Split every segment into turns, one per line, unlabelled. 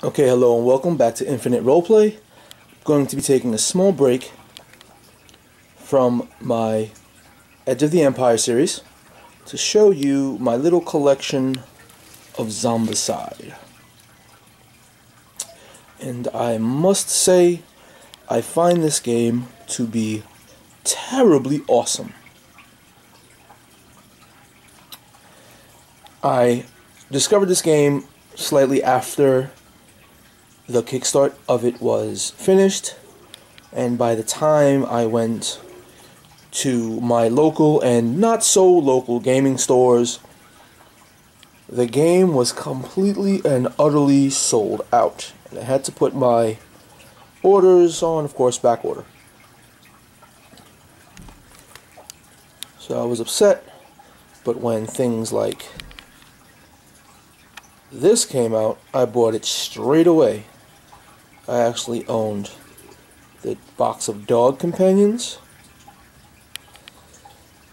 Okay, hello and welcome back to Infinite Roleplay. I'm going to be taking a small break from my Edge of the Empire series to show you my little collection of Zombicide. And I must say, I find this game to be terribly awesome. I discovered this game slightly after the kickstart of it was finished, and by the time I went to my local and not so local gaming stores, the game was completely and utterly sold out, and I had to put my orders on, of course, back order. So I was upset, but when things like this came out, I bought it straight away. I actually owned the box of dog companions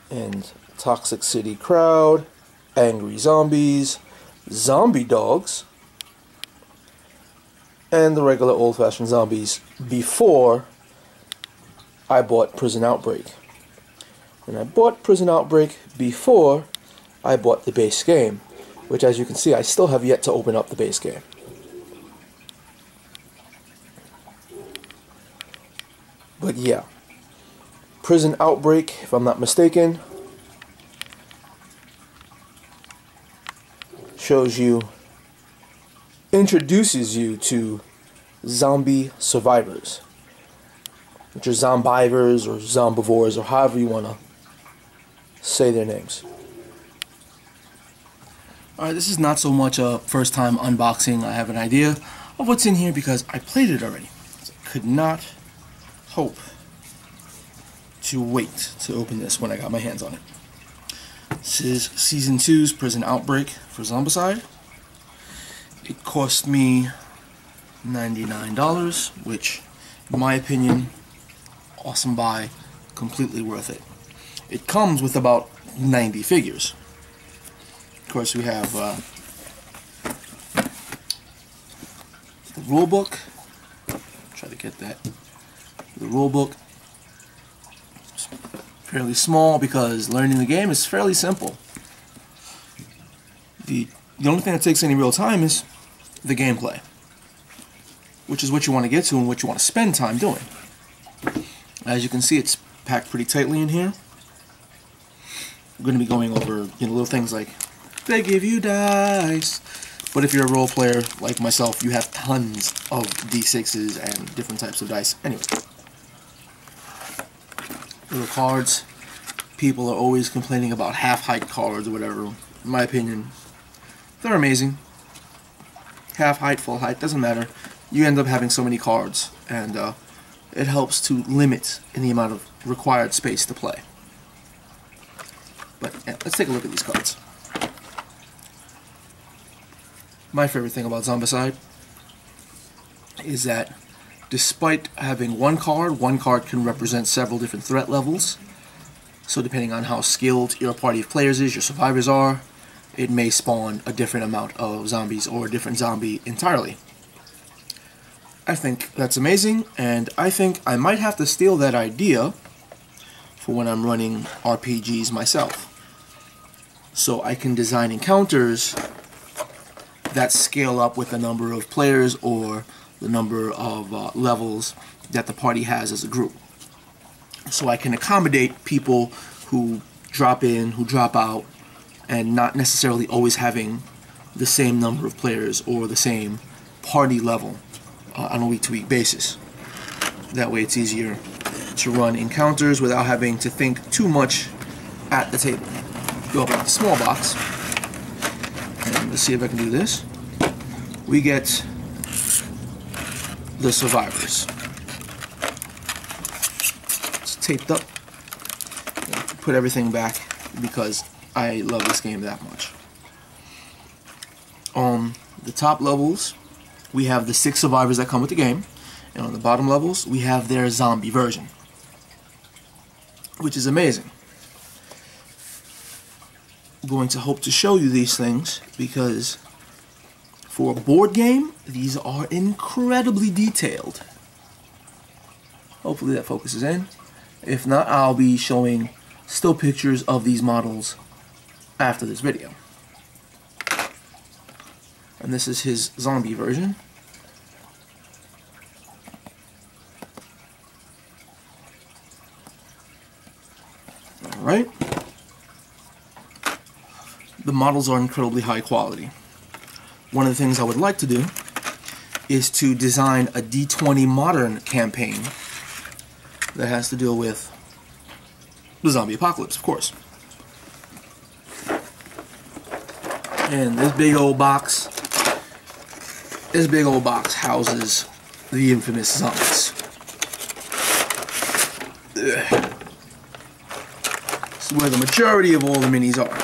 and Toxic City Crowd, Angry Zombies, Zombie Dogs, and the regular old-fashioned zombies before I bought Prison Outbreak. And I bought Prison Outbreak before I bought the base game, which, as you can see, I still have yet to open up the base game. But yeah, Prison Outbreak, if I'm not mistaken, introduces you to zombie survivors, which are zombivores or zombivores, or however you want to say their names. Alright, this is not so much a first time unboxing. I have an idea of what's in here because I played it already. So I could not hope to wait to open this when I got my hands on it. This is Season 2's Prison Outbreak for Zombicide. It cost me $99, which, in my opinion, awesome buy, completely worth it. It comes with about 90 figures. Of course, we have the rule book. Try to get that. The rule book is fairly small because learning the game is fairly simple. The only thing that takes any real time is the gameplay, which is what you want to get to and what you want to spend time doing. As you can see, it's packed pretty tightly in here. We're going to be going over little things like they give you dice. But if you're a role player like myself, you have tons of D6s and different types of dice. Anyway, little cards. People are always complaining about half-height cards or whatever. In my opinion, they're amazing. Half height, full height, doesn't matter. You end up having so many cards, and it helps to limit in the amount of required space to play. But yeah, let's take a look at these cards. My favorite thing about Zombicide is that despite having one card can represent several different threat levels. So depending on how skilled your party of players is, your survivors are, it may spawn a different amount of zombies or a different zombie entirely. I think that's amazing, and I think I might have to steal that idea for when I'm running RPGs myself. So I can design encounters that scale up with the number of players or the number of levels that the party has as a group. So I can accommodate people who drop in, who drop out, and not necessarily always having the same number of players or the same party level on a week-to-week basis. That way it's easier to run encounters without having to think too much at the table. Go up with the small box, and let's see if I can do this. We get the survivors. It's taped up. Put everything back because I love this game that much. On the top levels, we have the 6 survivors that come with the game, and on the bottom levels, we have their zombie version, which is amazing. I'm going to hope to show you these things because For a board game, these are incredibly detailed. Hopefully that focuses in. If not, I'll be showing still pictures of these models after this video. And this is his zombie version. Alright. The models are incredibly high quality. One of the things I would like to do is to design a D20 Modern campaign that has to deal with the zombie apocalypse, of course. And this big old box houses the infamous zombies. Ugh. This is where the majority of all the minis are.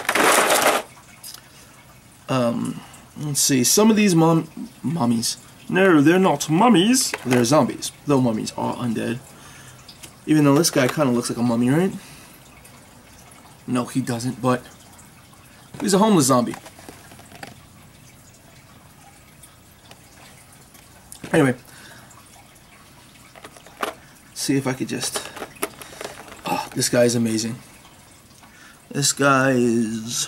Let's see, some of these mummies. No, they're not mummies. They're zombies, though mummies are undead. Even though this guy kind of looks like a mummy, right? No, he doesn't, but he's a homeless zombie. Anyway, see if I could just... Oh, this guy is amazing. This guy is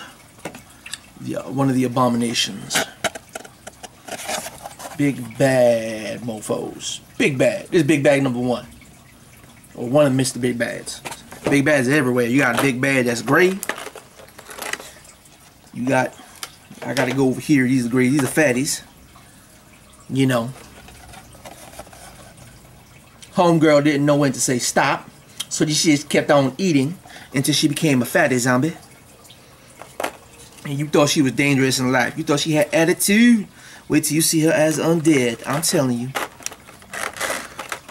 one of the abominations. Big bad mofos. Big bad. This is big bad number 1. Or one of Mr. Big Bads. Big Bads are everywhere. You got a big bad that's gray. You got... I gotta go over here. These are gray. These are fatties. You know. Homegirl didn't know when to say stop. So she just kept on eating until she became a fatty zombie. And you thought she was dangerous in life. You thought she had attitude. Wait till you see her as undead. I'm telling you.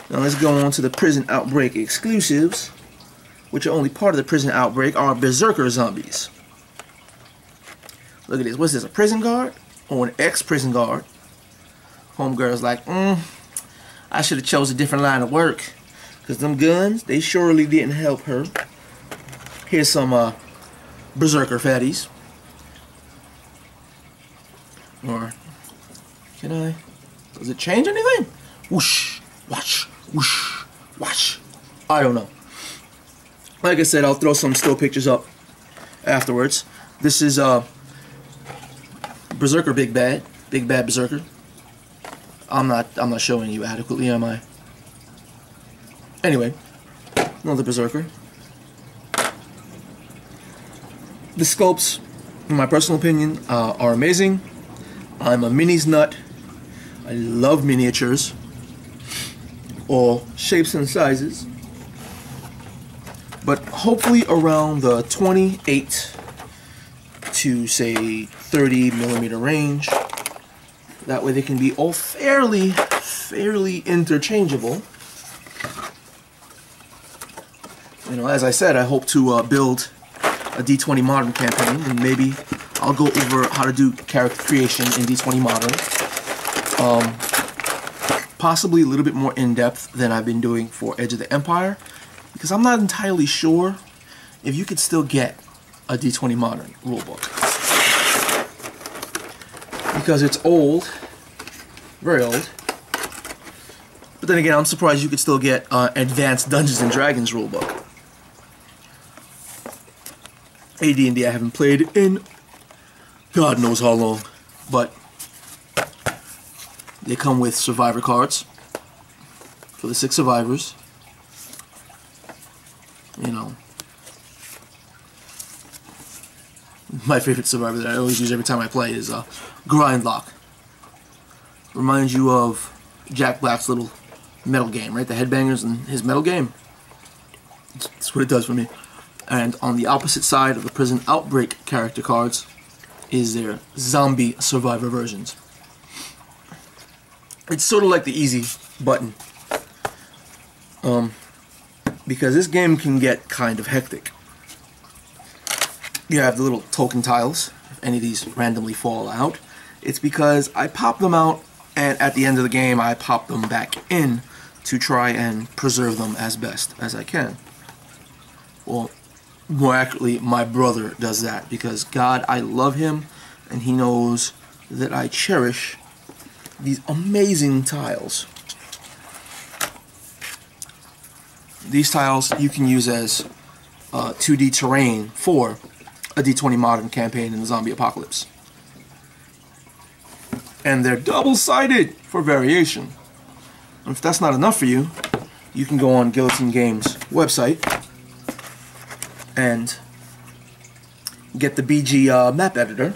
Now let's go on to the prison outbreak exclusives, which are only part of the prison outbreak, are berserker zombies. Look at this. What's this? A prison guard? Or an ex-prison guard? Homegirl's like, I should have chose a different line of work. Because them guns, they surely didn't help her. Here's some berserker fatties. Or, can I? Does it change anything? Whoosh, watch, whoosh, watch. I don't know. Like I said, I'll throw some still pictures up afterwards. This is Berserker Big Bad Berserker. I'm not showing you adequately, am I? Anyway, another Berserker. The sculpts, in my personal opinion, are amazing. I'm a minis nut. I love miniatures, all shapes and sizes. But hopefully around the 28 to say 30 millimeter range. That way they can be all fairly interchangeable. You know, as I said, I hope to build a D20 Modern campaign, and maybe I'll go over how to do character creation in D20 Modern. Possibly a little bit more in-depth than I've been doing for Edge of the Empire, because I'm not entirely sure if you could still get a D20 Modern rulebook. Because it's old, very old. But then again, I'm surprised you could still get Advanced Dungeons and Dragons rulebook. AD&D I haven't played in God knows how long, but they come with survivor cards for the 6 survivors. You know, my favorite survivor that I always use every time I play is Grindlock. Reminds you of Jack Black's little metal game, right? The Headbangers and his metal game. That's what it does for me. And on the opposite side of the Prison Outbreak character cards is their zombie survivor versions. It's sort of like the easy button. Because this game can get kind of hectic. You have the little token tiles. If any of these randomly fall out, it's because I pop them out, and at the end of the game I pop them back in to try and preserve them as best as I can. Well, more accurately, my brother does that, because God, I love him, and he knows that I cherish these amazing tiles. These tiles you can use as 2D terrain for a D20 Modern campaign in the zombie apocalypse. And they're double-sided for variation. And if that's not enough for you, you can go on Guillotine Games' website and get the BG map editor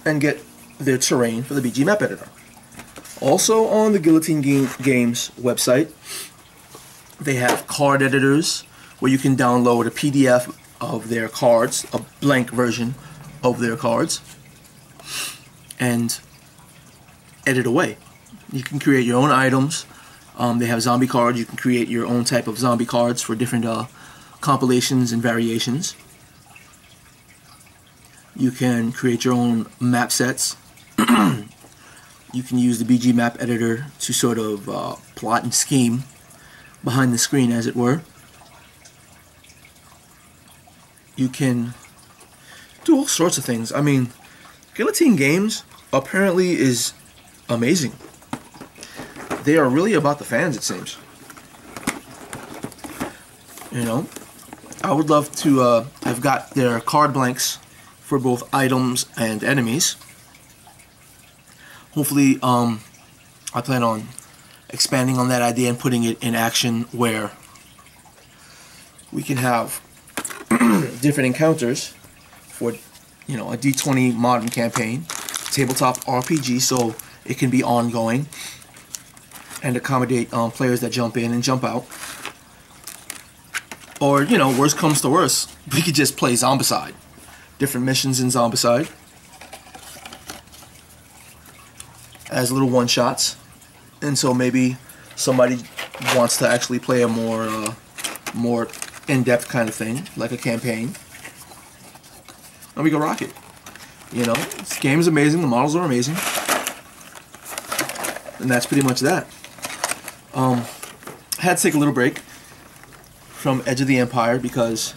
and get their terrain for the BG map editor. Also on the Guillotine Games website, they have card editors where you can download a PDF of their cards, a blank version of their cards, and edit away. You can create your own items. They have zombie cards. You can create your own type of zombie cards for different compilations and variations. You can create your own map sets. You can use the BG map editor to sort of plot and scheme behind the screen, as it were. You can do all sorts of things. I mean, Guillotine Games apparently is amazing. They are really about the fans, it seems. You know, I would love to have got their card blanks for both items and enemies. Hopefully, I plan on expanding on that idea and putting it in action where we can have different encounters for, you know, a D20 Modern campaign, tabletop RPG, so it can be ongoing and accommodate players that jump in and jump out. Or, you know, worst comes to worst, we could just play Zombicide. Different missions in Zombicide as little one-shots. And so maybe somebody wants to actually play a more in-depth kind of thing, like a campaign. And we can rock it. You know, this game is amazing, the models are amazing. And that's pretty much that. I had to take a little break from Edge of the Empire because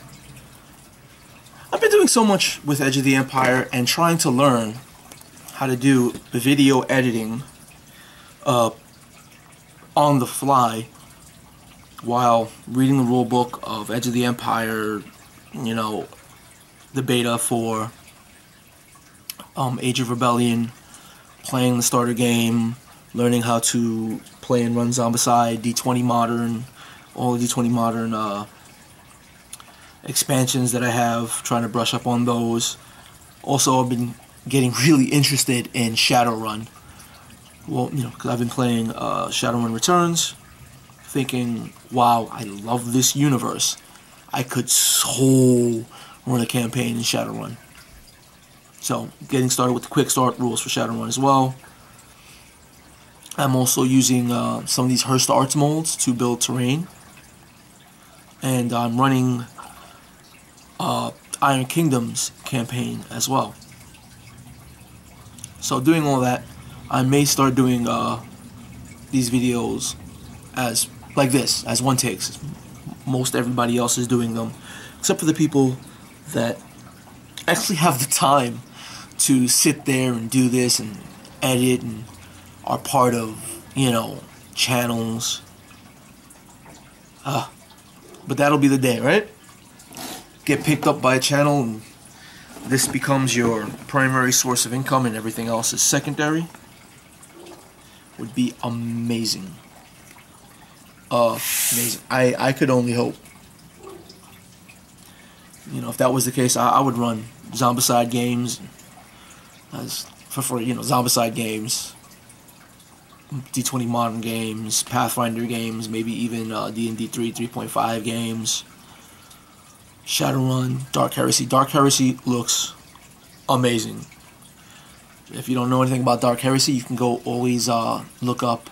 I've been doing so much with Edge of the Empire and trying to learn how to do video editing on the fly while reading the rule book of Edge of the Empire, you know, the beta for Age of Rebellion, playing the starter game, learning how to play and run Zombicide, D20 Modern, all the D20 Modern expansions that I have, trying to brush up on those. Also, I've been getting really interested in Shadowrun. Well, you know, because I've been playing Shadowrun Returns, thinking, wow, I love this universe. I could so run a campaign in Shadowrun. So, getting started with the quick start rules for Shadowrun as well. I'm also using some of these Hearst Arts molds to build terrain. And I'm running Iron Kingdoms campaign as well. So doing all that, I may start doing these videos as like this, as one takes. Most everybody else is doing them, except for the people that actually have the time to sit there and do this and edit and are part of, you know, channels. But that'll be the day, right? Get picked up by a channel and this becomes your primary source of income and everything else is secondary. Would be amazing. Amazing. I could only hope. You know, if that was the case, I would run Zombicide games as for you know, Zombicide games, D20 Modern games, Pathfinder games, maybe even D&D 3.5 games, Shadowrun, Dark Heresy. Dark Heresy looks amazing. If you don't know anything about Dark Heresy, you can go always look up,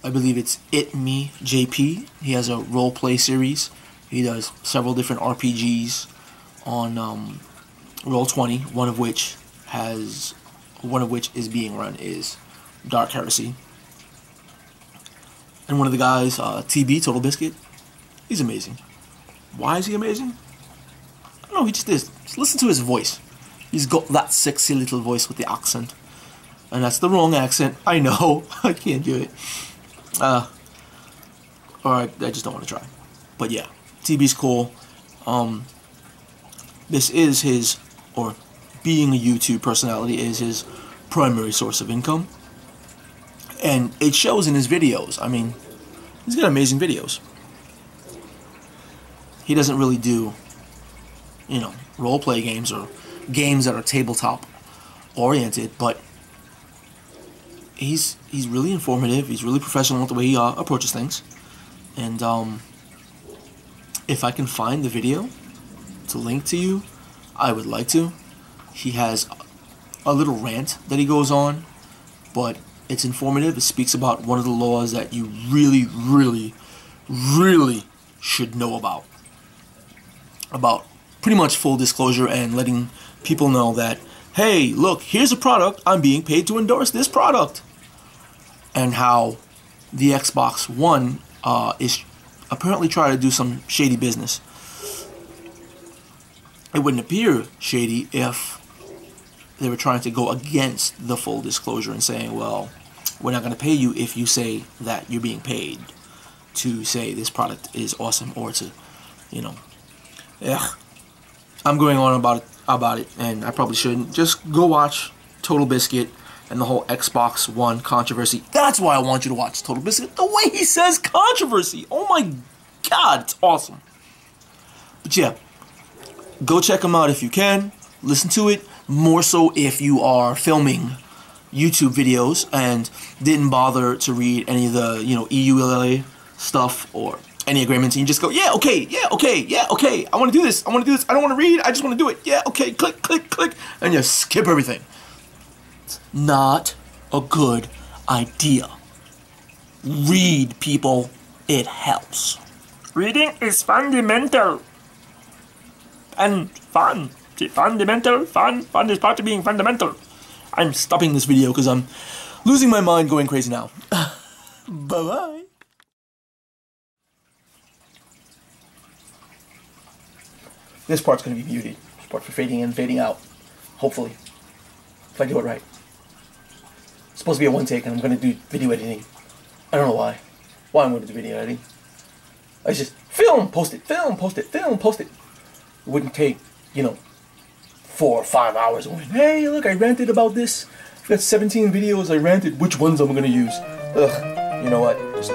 I believe it's Me JP. He has a roleplay series. He does several different RPGs on Roll20, one of which is being run is Dark Heresy. And one of the guys, TB, Total Biscuit, he's amazing. Why is he amazing? I don't know, he just is. Just listen to his voice. He's got that sexy little voice with the accent. And that's the wrong accent. I know. I can't do it. Or I just don't want to try. But yeah, TB's cool. This is his, or being a YouTube personality is his primary source of income. And it shows in his videos. I mean, he's got amazing videos. He doesn't really do, you know, role-play games or games that are tabletop oriented, but he's really informative. He's really professional with the way he approaches things. And if I can find the video to link to you, I would like to. He has a little rant that he goes on, but it's informative. It speaks about one of the laws that you really, really, really should know about. About pretty much full disclosure and letting people know that, hey, look, here's a product. I'm being paid to endorse this product. And how the Xbox One is apparently trying to do some shady business. It wouldn't appear shady if they were trying to go against the full disclosure and saying, well, we're not going to pay you if you say that you're being paid to say this product is awesome, or to, you know, yeah. I'm going on about it, and I probably shouldn't. Just go watch Total Biscuit and the whole Xbox One controversy. That's why I want you to watch Total Biscuit. The way he says controversy. Oh my God, it's awesome. But yeah, go check him out if you can. Listen to it. More so if you are filming YouTube videos and didn't bother to read any of the, you know, EULA stuff or any agreements, and you just go, yeah, okay, yeah, okay, yeah, okay, I want to do this, I want to do this, I don't want to read, I just want to do it, yeah, okay, click, click, click, and you skip everything. It's not a good idea. Read, people. It helps.
Reading is fundamental. And fun. Fundamental, fun. Fun is part of being fundamental.
I'm stopping this video because I'm losing my mind going crazy now. Bye-bye. This part's going to be muted. This part for fading in, fading out. Hopefully. If I do it right. It's supposed to be a one take, and I'm going to do video editing. I don't know why. Why I'm going to do video editing. I just film, post it, film, post it, film, post it. It wouldn't take, you know, 4 or 5 hours. Going, hey, look, I ranted about this. I've got 17 videos I ranted. Which ones am I going to use? Ugh. You know what? Just